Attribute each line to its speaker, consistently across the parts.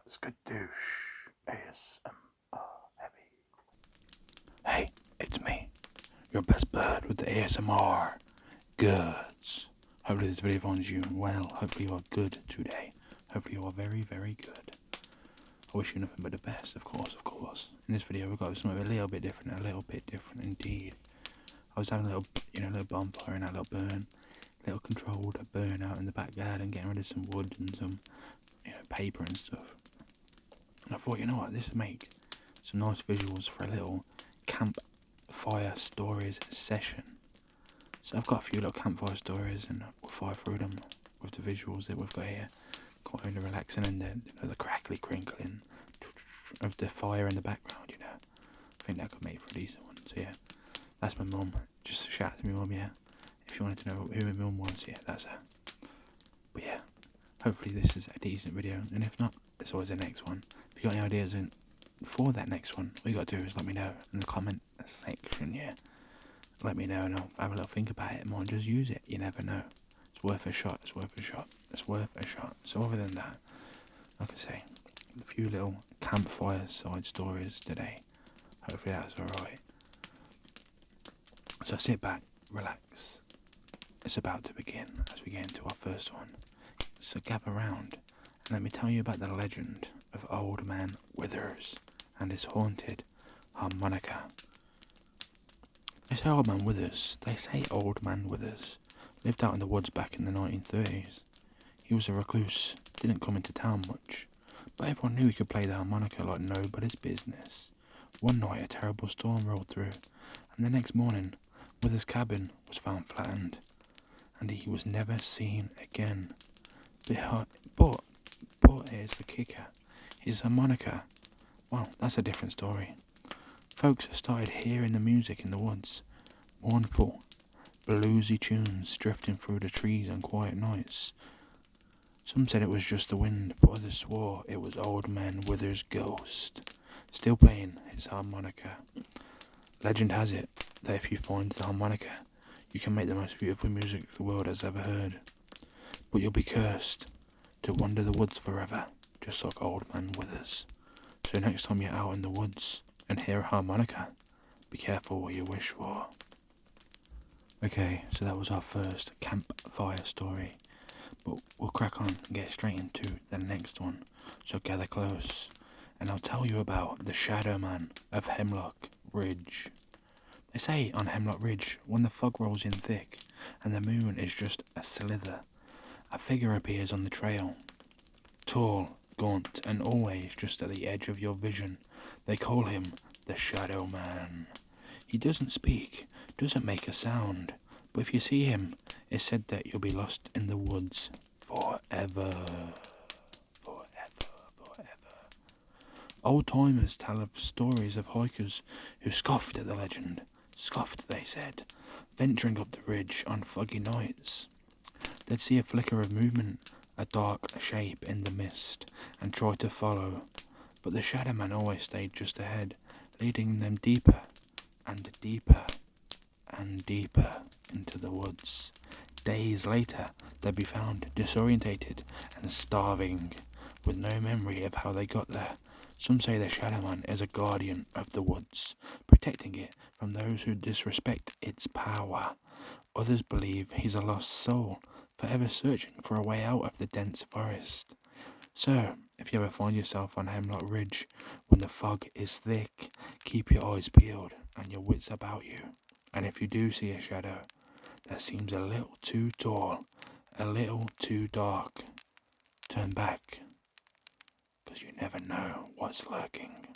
Speaker 1: Skadoosh ASMR heavy. Hey, it's me, your best bird with the ASMR goods. Hopefully this video finds you well. Hopefully you are good today. Hopefully you are very, very good. I wish you nothing but the best, of course. In this video we've got something a little bit different indeed. I was having a little bonfire and a little burn, little controlled burn out in the back garden, getting rid of some wood and some, paper and stuff. And I thought, you know what, this would make some nice visuals for a little campfire stories session. So I've got a few little campfire stories and we'll fire through them with the visuals that we've got here. Quite really relaxing, and then the crackly crinkling of the fire in the background, I think that could make for a decent one. So yeah, that's my mum. Just a shout out to my mum, yeah. If you wanted to know who my mum was, yeah, that's her. But yeah, hopefully this is a decent video, and if not, there's always the next one. If you got any ideas for that next one, all you got to do is let me know in the comment section, yeah. Let me know and I'll have a little think about it and might just use it. You never know. It's worth a shot. So other than that, like I say, a few little campfire side stories today. Hopefully that's alright. So sit back, relax. It's about to begin as we get into our first one. So gather round and let me tell you about the legend of Old Man Withers and his haunted harmonica. They say Old Man Withers lived out in the woods back in the 1930s. He was a recluse, didn't come into town much, but everyone knew he could play the harmonica like nobody's business. One night a terrible storm rolled through, and the next morning Withers' cabin was found flattened, and he was never seen again. But here's the kicker. His harmonica, well, that's a different story. Folks started hearing the music in the woods, mournful, bluesy tunes drifting through the trees on quiet nights. Some said it was just the wind, but others swore it was Old Man Withers' ghost, still playing his harmonica. Legend has it that if you find the harmonica, you can make the most beautiful music the world has ever heard. But you'll be cursed to wander the woods forever, just like Old Man Withers. So next time you're out in the woods and hear a harmonica, be careful what you wish for. Okay, so that was our first campfire story, but we'll crack on and get straight into the next one, so gather close, and I'll tell you about the Shadow Man of Hemlock Ridge. They say on Hemlock Ridge, when the fog rolls in thick and the moon is just a slither, a figure appears on the trail. Tall, gaunt, and always just at the edge of your vision. They call him the Shadow Man. He doesn't speak, doesn't make a sound, but if you see him, it's said that you'll be lost in the woods forever. Old timers tell of stories of hikers who scoffed at the legend. Scoffed, they said, venturing up the ridge on foggy nights. They'd see a flicker of movement, a dark shape in the mist, and try to follow, but the Shadow Man always stayed just ahead, leading them deeper and deeper and deeper into the woods. Days later, they'd be found disorientated and starving, with no memory of how they got there. Some say the Shadow Man is a guardian of the woods, protecting it from those who disrespect its power. Others believe he's a lost soul, forever searching for a way out of the dense forest. So, if you ever find yourself on Hemlock Ridge when the fog is thick, keep your eyes peeled and your wits about you. And if you do see a shadow that seems a little too tall, a little too dark, turn back, because you never know what's lurking.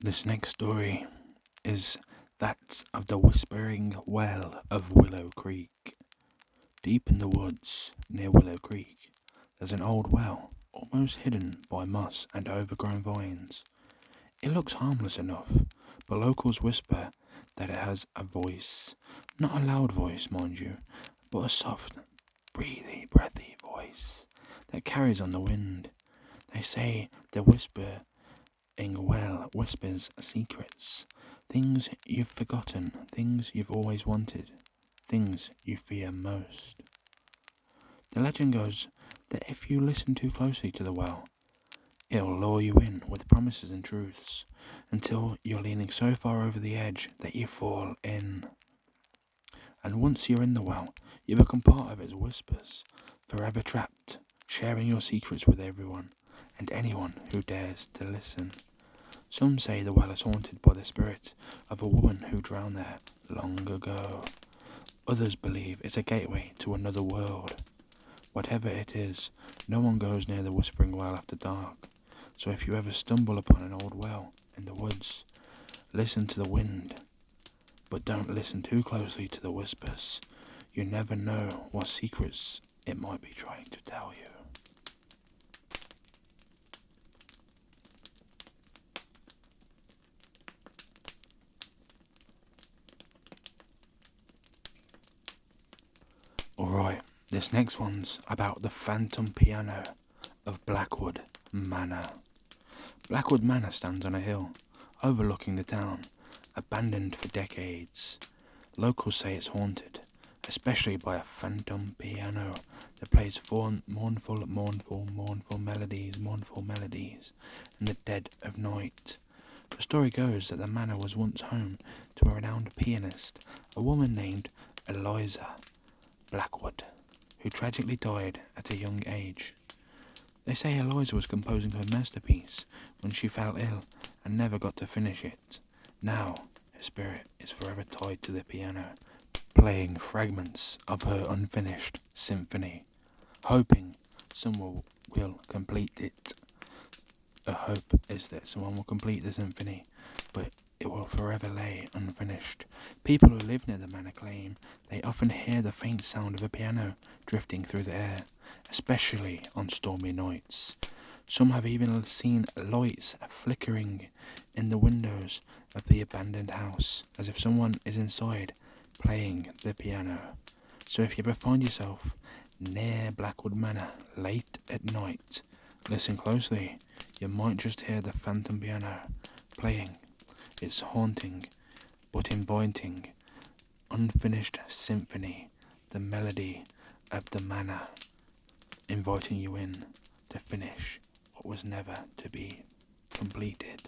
Speaker 1: This next story is that of the Whispering Well of Willow Creek. Deep in the woods near Willow Creek, there's an old well, almost hidden by moss and overgrown vines. It looks harmless enough, but locals whisper that it has a voice. Not a loud voice, mind you, but a soft, breathy voice that carries on the wind. They say the whispering well whispers secrets, things you've forgotten, things you've always wanted, things you fear most. The legend goes that if you listen too closely to the well, it'll lure you in with promises and truths until you're leaning so far over the edge that you fall in. And once you're in the well, you become part of its whispers, forever trapped, sharing your secrets with everyone and anyone who dares to listen. Some say the well is haunted by the spirit of a woman who drowned there long ago. Others believe it's a gateway to another world. Whatever it is, no one goes near the Whispering Well after dark. So if you ever stumble upon an old well in the woods, listen to the wind, but don't listen too closely to the whispers. You never know what secrets it might be trying to tell you. Alright, this next one's about the phantom piano of Blackwood Manor. Blackwood Manor stands on a hill, overlooking the town, abandoned for decades. Locals say it's haunted, especially by a phantom piano that plays mournful melodies in the dead of night. The story goes that the manor was once home to a renowned pianist, a woman named Eliza Blackwood, who tragically died at a young age. They say Eliza was composing her masterpiece when she fell ill and never got to finish it. Now, her spirit is forever tied to the piano, playing fragments of her unfinished symphony, hoping someone will complete it. Her hope is that someone will complete the symphony, but it will forever lay unfinished. People who live near the manor claim they often hear the faint sound of a piano drifting through the air, especially on stormy nights. Some have even seen lights flickering in the windows of the abandoned house, as if someone is inside playing the piano. So if you ever find yourself near Blackwood Manor late at night, listen closely. You might just hear the phantom piano playing its haunting but inviting unfinished symphony, the melody of the manor, inviting you in to finish what was never to be completed.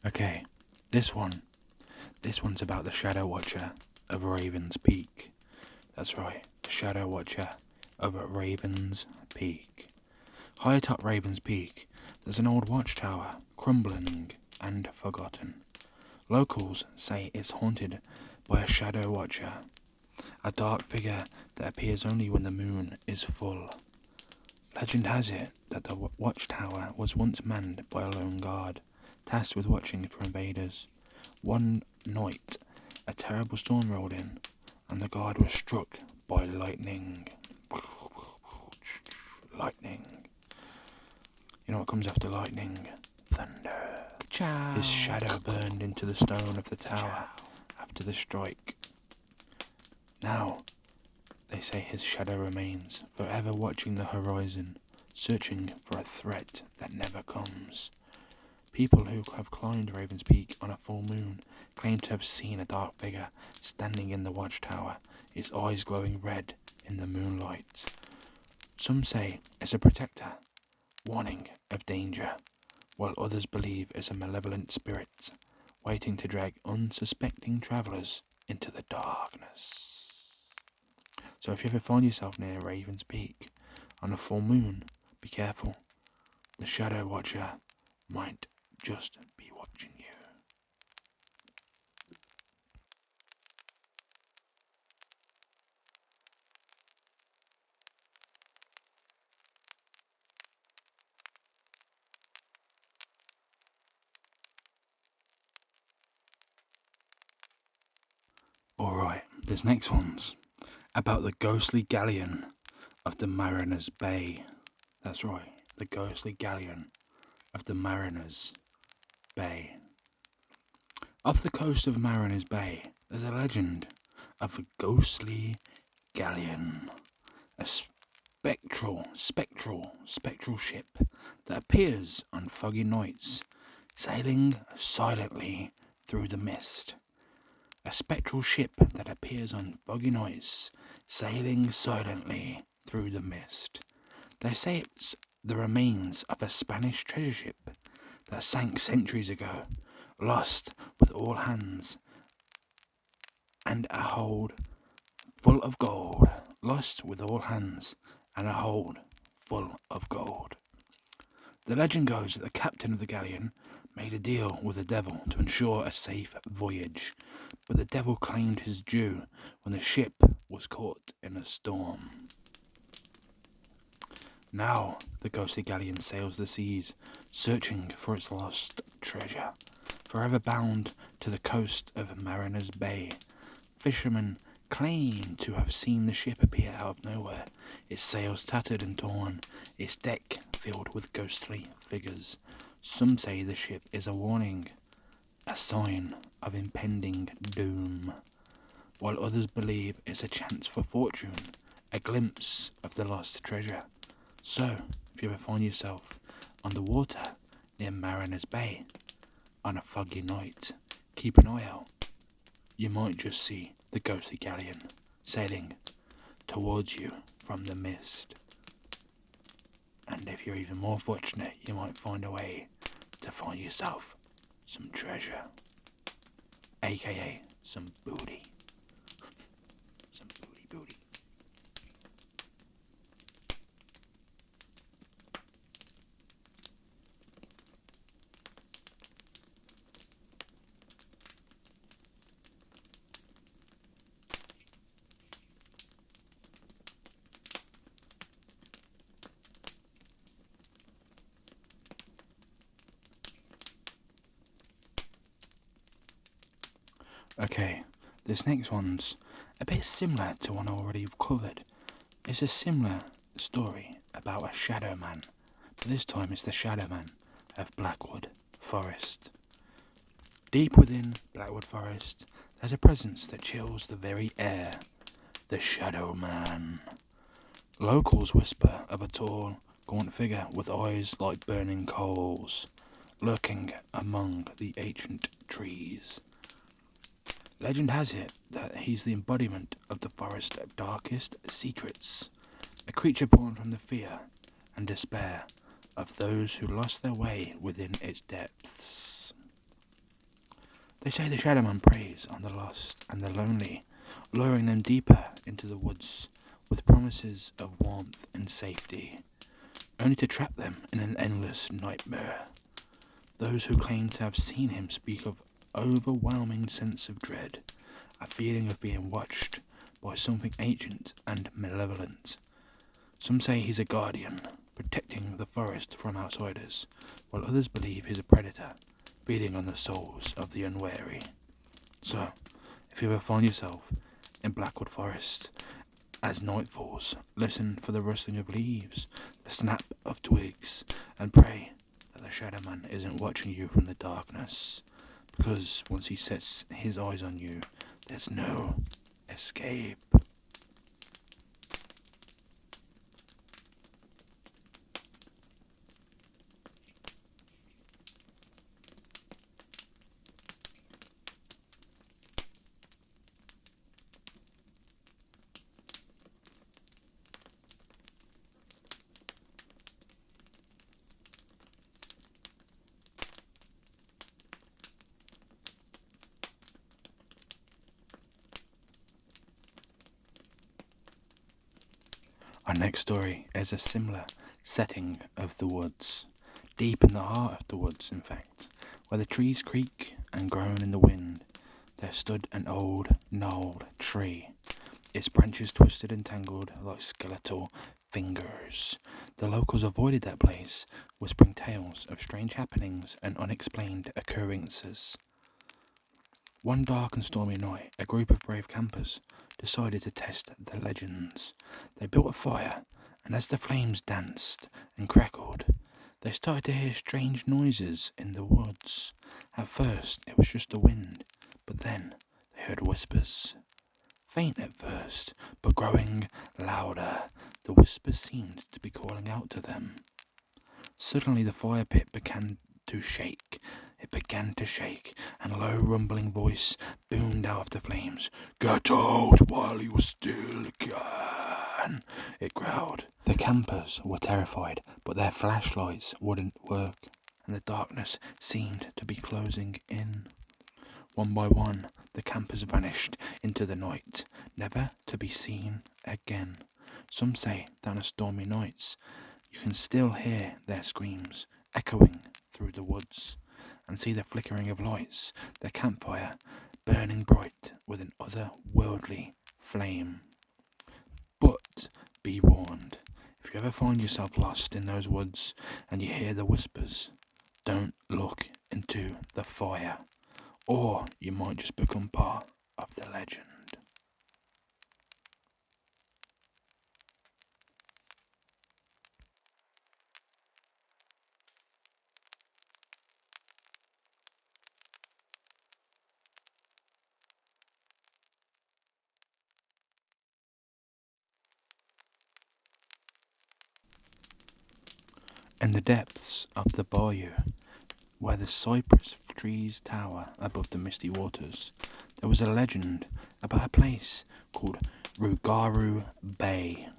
Speaker 1: Okay, this one's about the Shadow Watcher of Raven's Peak. That's right, the Shadow Watcher of Raven's Peak. High atop Raven's Peak, there's an old watchtower, crumbling and forgotten. Locals say it's haunted by a Shadow Watcher, a dark figure that appears only when the moon is full. Legend has it that the watchtower was once manned by a lone guard, tasked with watching for invaders. One night, a terrible storm rolled in, and the guard was struck by lightning. Lightning. You know what comes after lightning? Thunder. Ka-chow. His shadow burned into the stone of the tower after the strike. Now, they say his shadow remains, forever watching the horizon, searching for a threat that never comes. People who have climbed Raven's Peak on a full moon claim to have seen a dark figure standing in the watchtower, its eyes glowing red in the moonlight. Some say it's a protector, warning of danger, while others believe it's a malevolent spirit, waiting to drag unsuspecting travellers into the darkness. So if you ever find yourself near Raven's Peak on a full moon, be careful. The Shadow Watcher might just be watching you. Alright, this next one's about the ghostly galleon of the Mariner's Bay. That's right, the ghostly galleon of the Mariner's Bay. Off the coast of Mariner's Bay, there's a legend of a ghostly galleon, a spectral ship that appears on foggy nights, sailing silently through the mist. A spectral ship that appears on foggy nights, sailing silently through the mist. They say it's the remains of a Spanish treasure ship that sank centuries ago, lost with all hands and a hold full of gold. Lost with all hands and a hold full of gold. The legend goes that the captain of the galleon made a deal with the devil to ensure a safe voyage, but the devil claimed his due when the ship was caught in a storm. Now the ghostly galleon sails the seas, searching for its lost treasure. Forever bound to the coast of Mariners Bay, fishermen claim to have seen the ship appear out of nowhere, its sails tattered and torn, its deck filled with ghostly figures. Some say the ship is a warning, a sign of impending doom, while others believe it's a chance for fortune, a glimpse of the lost treasure. So, if you ever find yourself on the water near Mariners Bay on a foggy night, keep an eye out. You might just see the ghostly galleon sailing towards you from the mist. And if you're even more fortunate, you might find a way to find yourself some treasure, aka some booty. Some booty. Okay, this next one's a bit similar to one I already covered. It's a similar story about a shadow man, but this time it's the shadow man of Blackwood Forest. Deep within Blackwood Forest, there's a presence that chills the very air, the Shadow Man. Locals whisper of a tall, gaunt figure with eyes like burning coals, lurking among the ancient trees. Legend has it that he's the embodiment of the forest's darkest secrets, a creature born from the fear and despair of those who lost their way within its depths. They say the Shadow Man preys on the lost and the lonely, luring them deeper into the woods with promises of warmth and safety, only to trap them in an endless nightmare. Those who claim to have seen him speak of overwhelming sense of dread, a feeling of being watched by something ancient and malevolent. Some say he's a guardian, protecting the forest from outsiders, while others believe he's a predator, feeding on the souls of the unwary. So, if you ever find yourself in Blackwood Forest as night falls, listen for the rustling of leaves, the snap of twigs, and pray that the Shadow Man isn't watching you from the darkness, because once he sets his eyes on you, there's no escape. Our next story is a similar setting of the woods, deep in the heart of the woods, in fact, where the trees creak and groan in the wind. There stood an old, gnarled tree, its branches twisted and tangled like skeletal fingers. The locals avoided that place, whispering tales of strange happenings and unexplained occurrences. One dark and stormy night, a group of brave campers decided to test the legends. They built a fire, and as the flames danced and crackled, they started to hear strange noises in the woods. At first, it was just the wind, but then they heard whispers. Faint at first, but growing louder, the whispers seemed to be calling out to them. Suddenly the fire pit began to shake. It began to shake, and a low rumbling voice boomed out of the flames. "Get out while you still can," it growled. The campers were terrified, but their flashlights wouldn't work, and the darkness seemed to be closing in. One by one, the campers vanished into the night, never to be seen again. Some say that on stormy nights, you can still hear their screams echoing through the woods, and see the flickering of lights, their campfire burning bright with an otherworldly flame. But be warned, if you ever find yourself lost in those woods and you hear the whispers, don't look into the fire, or you might just become part of the legend. In the depths of the bayou, where the cypress trees tower above the misty waters, there was a legend about a place called Rougarou Bay.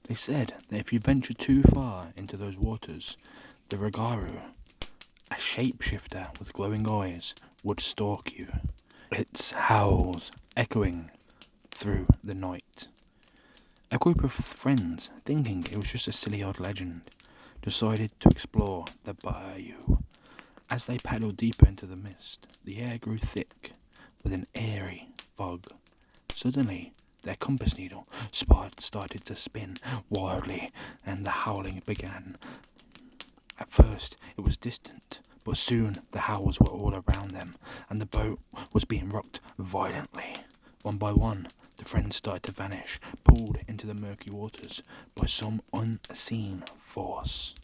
Speaker 1: They said that if you venture too far into those waters, the Rougarou, a shapeshifter with glowing eyes, would stalk you, its howls echoing through the night. A group of friends, thinking it was just a silly odd legend, decided to explore the bayou. As they paddled deeper into the mist, the air grew thick with an airy fog. Suddenly, their compass needle started to spin wildly, and the howling began. At first, it was distant, but soon the howls were all around them, and the boat was being rocked violently. One by one, the friends started to vanish, pulled into the murky waters by some unseen force.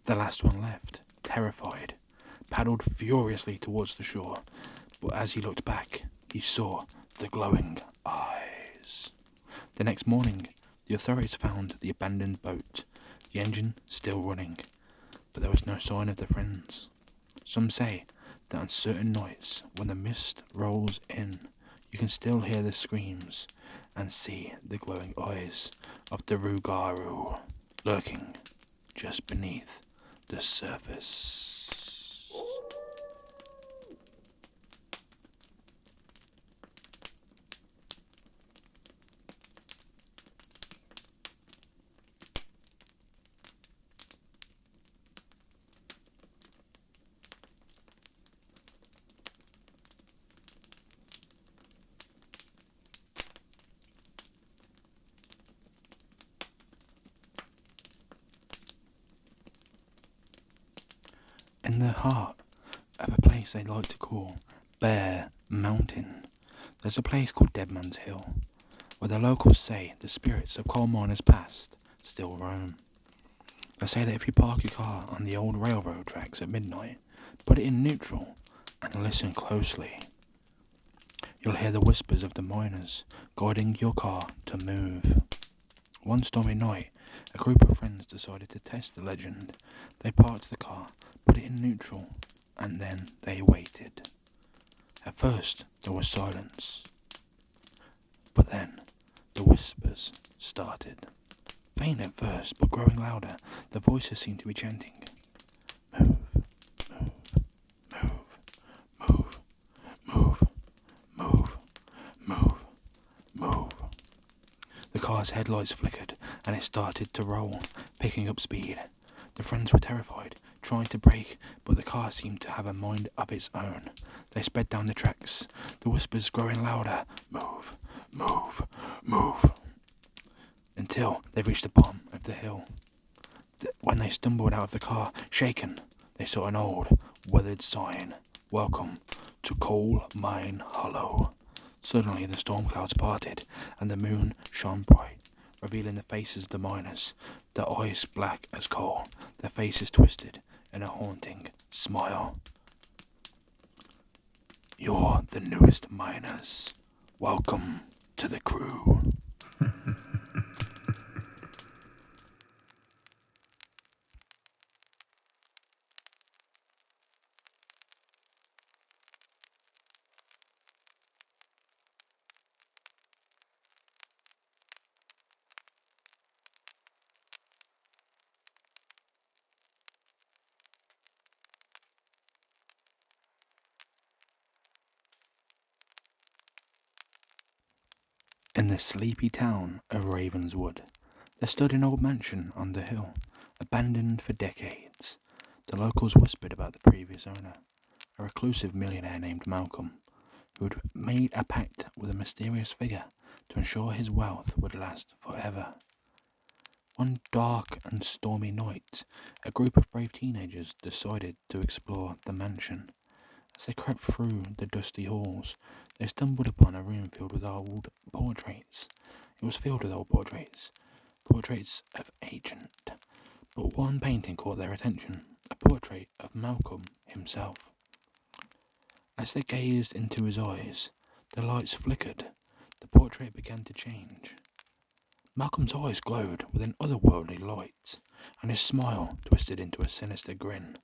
Speaker 1: The last one left, terrified, paddled furiously towards the shore, but as he looked back, he saw the glowing eyes. The next morning, the authorities found the abandoned boat, the engine still running, but there was no sign of the friends. Some say that on certain nights, when the mist rolls in, you can still hear the screams and see the glowing eyes of the Rougarou lurking just beneath the surface. In the heart of a place they like to call Bear Mountain, there's a place called Dead Man's Hill, where the locals say the spirits of coal miners past still roam. They say that if you park your car on the old railroad tracks at midnight, put it in neutral, and listen closely, you'll hear the whispers of the miners guiding your car to move. One stormy night, a group of friends decided to test the legend. They parked the car, put it in neutral, and then they waited. At first, there was silence. But then, the whispers started. Faint at first, but growing louder, the voices seemed to be chanting. Move, move, move, move, move, move, move, move. The car's headlights flickered, and it started to roll, picking up speed. The friends were terrified, trying to brake, but the car seemed to have a mind of its own. They sped down the tracks, the whispers growing louder. Move, move, move, until they reached the bottom of the hill. When they stumbled out of the car, shaken, they saw an old, weathered sign. Welcome to Coal Mine Hollow. Suddenly the storm clouds parted, and the moon shone bright, revealing the faces of the miners, their eyes black as coal, their faces twisted in a haunting smile. You're the newest miners. Welcome to the crew. In the sleepy town of Ravenswood, there stood an old mansion on the hill, abandoned for decades. The locals whispered about the previous owner, a reclusive millionaire named Malcolm, who had made a pact with a mysterious figure to ensure his wealth would last forever. One dark and stormy night, a group of brave teenagers decided to explore the mansion. As they crept through the dusty halls, they stumbled upon a room filled with old portraits. It was filled with old portraits of Agent. But one painting caught their attention, a portrait of Malcolm himself. As they gazed into his eyes, the lights flickered. The portrait began to change. Malcolm's eyes glowed with an otherworldly light, and his smile twisted into a sinister grin.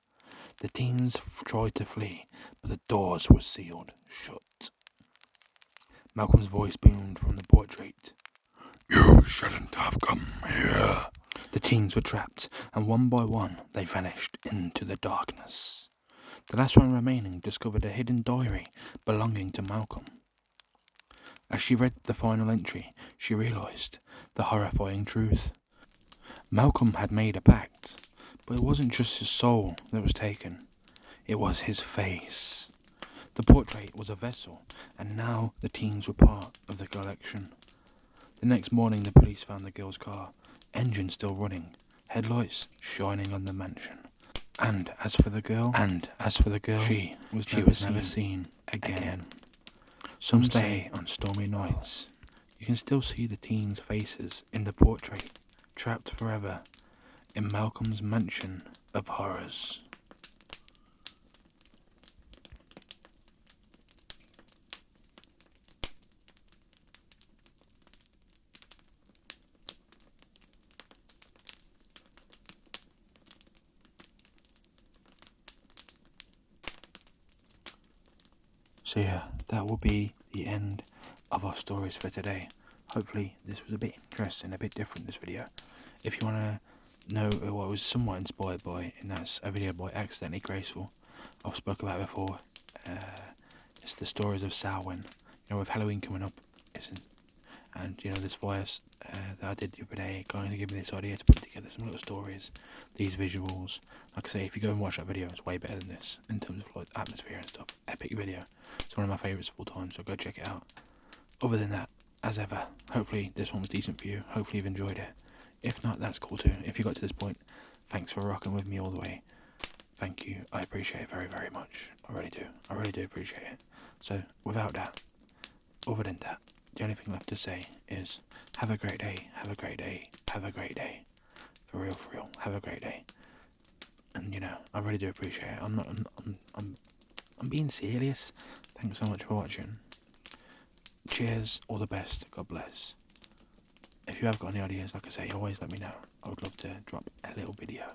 Speaker 1: The teens tried to flee, but the doors were sealed shut. Malcolm's voice boomed from the portrait. You shouldn't have come here. The teens were trapped, and one by one they vanished into the darkness. The last one remaining discovered a hidden diary belonging to Malcolm. As she read the final entry, she realised the horrifying truth. Malcolm had made a pact, but it wasn't just his soul that was taken. It was his face. The portrait was a vessel, and now the teens were part of the collection. The next morning the police found the girl's car, engine still running, headlights shining on the mansion. And as for the girl, she was never seen again. Some say on stormy nights, you can still see the teens' faces in the portrait, trapped forever in Malcolm's mansion of horrors. So yeah, that will be the end of our stories for today. Hopefully this was a bit interesting, a bit different, this video. If you want to know what I was somewhat inspired by, and that's a video by Accidentally Graceful. I've spoke about it before. It's the stories of Samhain. With Halloween coming up, and this virus that I did the other day kind of gave me this idea to put together some little stories, these visuals. Like I say, if you go and watch that video, it's way better than this in terms of like atmosphere and stuff. Epic video. It's one of my favourites of all time, so go check it out. Other than that, as ever, hopefully this one was decent for you. Hopefully you've enjoyed it. If not, that's cool too. If you got to this point, thanks for rocking with me all the way. Thank you. I appreciate it very, very much. I really do. I really do appreciate it. So, without that, other than that, the only thing left to say is have a great day, have a great day, have a great day. For real, have a great day. And I really do appreciate it. I'm being serious. Thanks so much for watching. Cheers, all the best, God bless. If you have got any ideas, like I say, always let me know. I would love to drop a little video.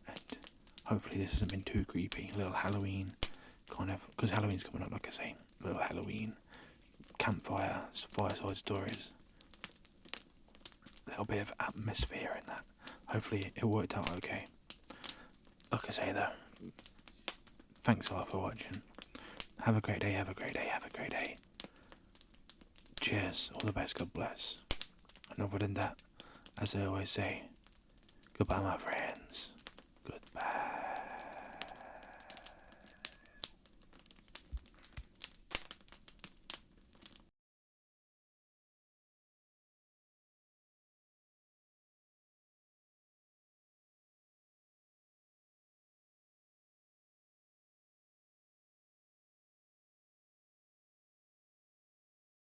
Speaker 1: And hopefully this hasn't been too creepy. A little Halloween kind of, because Halloween's coming up, like I say. A little Halloween campfire, fireside stories. A little bit of atmosphere in that. Hopefully it worked out okay. Like I say though, thanks a lot for watching. Have a great day, have a great day, have a great day. Cheers, all the best, God bless. And other than that, as I always say, goodbye my friend.